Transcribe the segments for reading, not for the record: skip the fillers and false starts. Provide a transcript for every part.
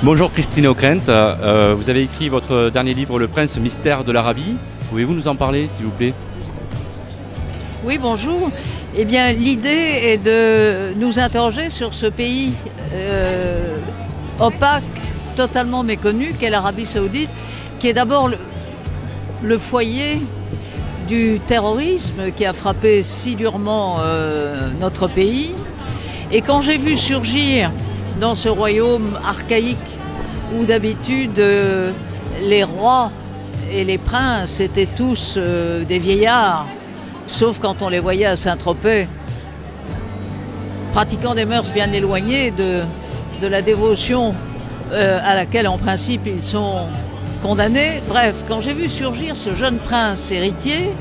Bonjour Christine Ockrent, vous avez écrit votre dernier livre Le Prince Mystère de l'Arabie. Pouvez-vous nous en parler s'il vous plaît? Oui, bonjour. Eh bien, l'idée est de nous interroger sur ce pays opaque, totalement méconnu, qu'est l'Arabie Saoudite, qui est d'abord le foyer du terrorisme qui a frappé si durement notre pays. Et quand j'ai vu surgir dans ce royaume archaïque où d'habitude les rois et les princes étaient tous des vieillards, sauf quand on les voyait à Saint-Tropez, pratiquant des mœurs bien éloignées de la dévotion à laquelle en principe ils sont condamnés. Bref, quand j'ai vu surgir ce jeune prince héritier,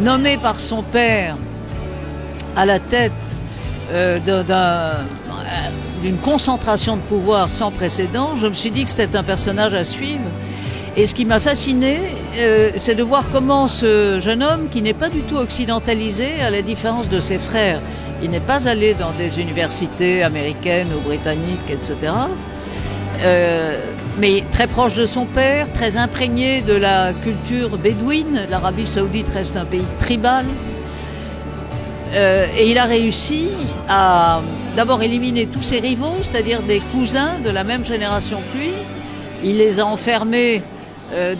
nommé par son père à la tête d'une concentration de pouvoir sans précédent, je me suis dit que c'était un personnage à suivre. Et ce qui m'a fasciné, c'est de voir comment ce jeune homme, qui n'est pas du tout occidentalisé, à la différence de ses frères, il n'est pas allé dans des universités américaines ou britanniques, etc., mais très proche de son père, très imprégné de la culture bédouine. L'Arabie Saoudite reste un pays tribal. Et il a réussi à d'abord éliminer tous ses rivaux, c'est-à-dire des cousins de la même génération que lui. Il les a enfermés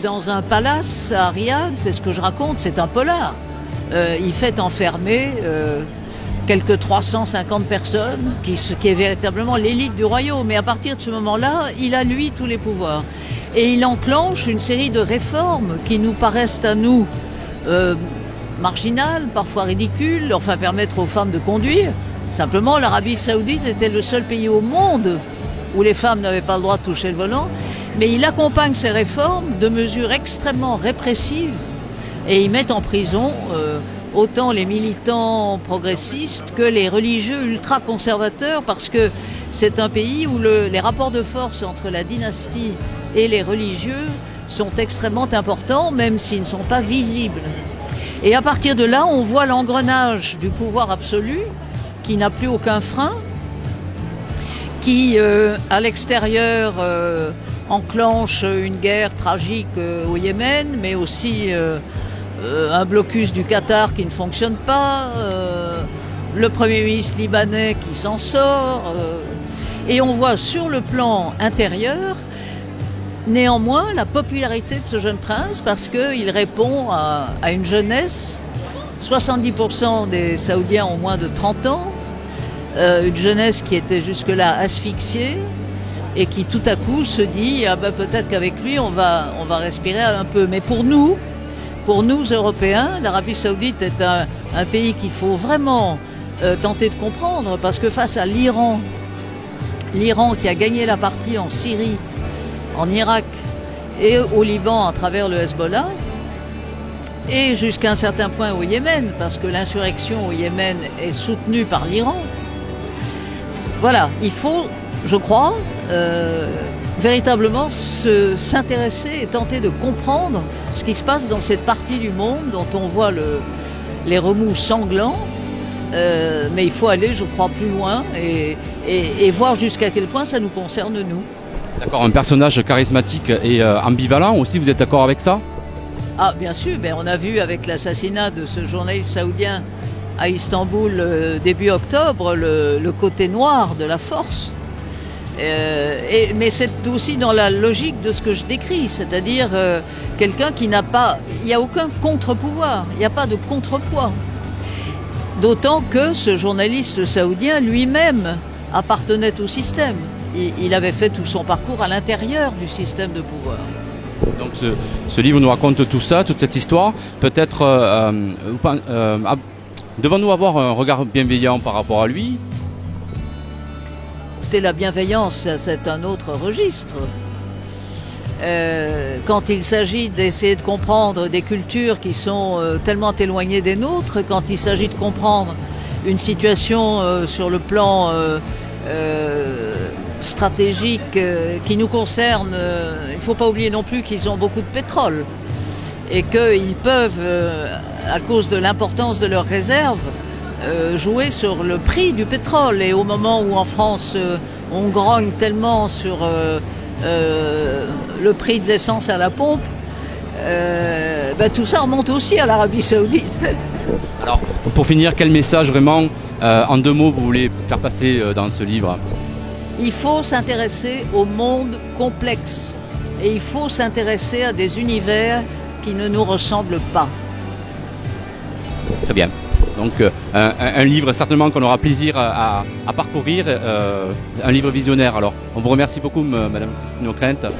dans un palace à Riyad, c'est ce que je raconte, c'est un polar. Il fait enfermer quelques 350 personnes, qui est véritablement l'élite du royaume. Et à partir de ce moment-là, il a, lui, tous les pouvoirs. Et il enclenche une série de réformes qui nous paraissent à nous marginales, parfois ridicules, enfin permettre aux femmes de conduire. Simplement, l'Arabie Saoudite était le seul pays au monde où les femmes n'avaient pas le droit de toucher le volant. Mais il accompagne ces réformes de mesures extrêmement répressives et il met en prison autant les militants progressistes que les religieux ultra-conservateurs, parce que c'est un pays où les rapports de force entre la dynastie et les religieux sont extrêmement importants, même s'ils ne sont pas visibles. Et à partir de là, on voit l'engrenage du pouvoir absolu qui n'a plus aucun frein, qui, à l'extérieur, enclenche une guerre tragique au Yémen, mais aussi un blocus du Qatar qui ne fonctionne pas, le Premier ministre libanais qui s'en sort, et on voit sur le plan intérieur néanmoins la popularité de ce jeune prince, parce qu'il répond à une jeunesse. 70% des Saoudiens ont moins de 30 ans, une jeunesse qui était jusque-là asphyxiée et qui tout à coup se dit peut-être qu'avec lui on va respirer un peu. Mais pour nous Européens, l'Arabie Saoudite est un pays qu'il faut vraiment tenter de comprendre, parce que face à l'Iran qui a gagné la partie en Syrie, en Irak et au Liban à travers le Hezbollah, et jusqu'à un certain point au Yémen, parce que l'insurrection au Yémen est soutenue par l'Iran. Voilà, il faut, je crois, véritablement s'intéresser et tenter de comprendre ce qui se passe dans cette partie du monde dont on voit les remous sanglants, mais il faut aller, je crois, plus loin et voir jusqu'à quel point ça nous concerne, nous. D'accord, un personnage charismatique et ambivalent aussi, vous êtes d'accord avec ça? Ah, bien sûr, on a vu avec l'assassinat de ce journaliste saoudien à Istanbul début octobre le côté noir de la force. Mais c'est aussi dans la logique de ce que je décris, c'est-à-dire quelqu'un qui n'a pas... Il n'y a aucun contre-pouvoir, il n'y a pas de contrepoids. D'autant que ce journaliste saoudien lui-même appartenait au système. Il avait fait tout son parcours à l'intérieur du système de pouvoir. Donc ce livre nous raconte tout ça, toute cette histoire. Peut-être devons-nous avoir un regard bienveillant par rapport à lui? La bienveillance, c'est un autre registre. Quand il s'agit d'essayer de comprendre des cultures qui sont tellement éloignées des nôtres, quand il s'agit de comprendre une situation sur le plan stratégique qui nous concerne, il ne faut pas oublier non plus qu'ils ont beaucoup de pétrole et qu'ils peuvent, à cause de l'importance de leurs réserves, jouer sur le prix du pétrole. Et au moment où en France on grogne tellement sur le prix de l'essence à la pompe, tout ça remonte aussi à l'Arabie Saoudite. Alors, pour finir, quel message vraiment, en 2 mots, vous voulez faire passer dans ce livre? Il faut s'intéresser au monde complexe et il faut s'intéresser à des univers qui ne nous ressemblent pas. Très bien. Donc un livre certainement qu'on aura plaisir à parcourir, un livre visionnaire. Alors on vous remercie beaucoup Madame Christine Ockrent.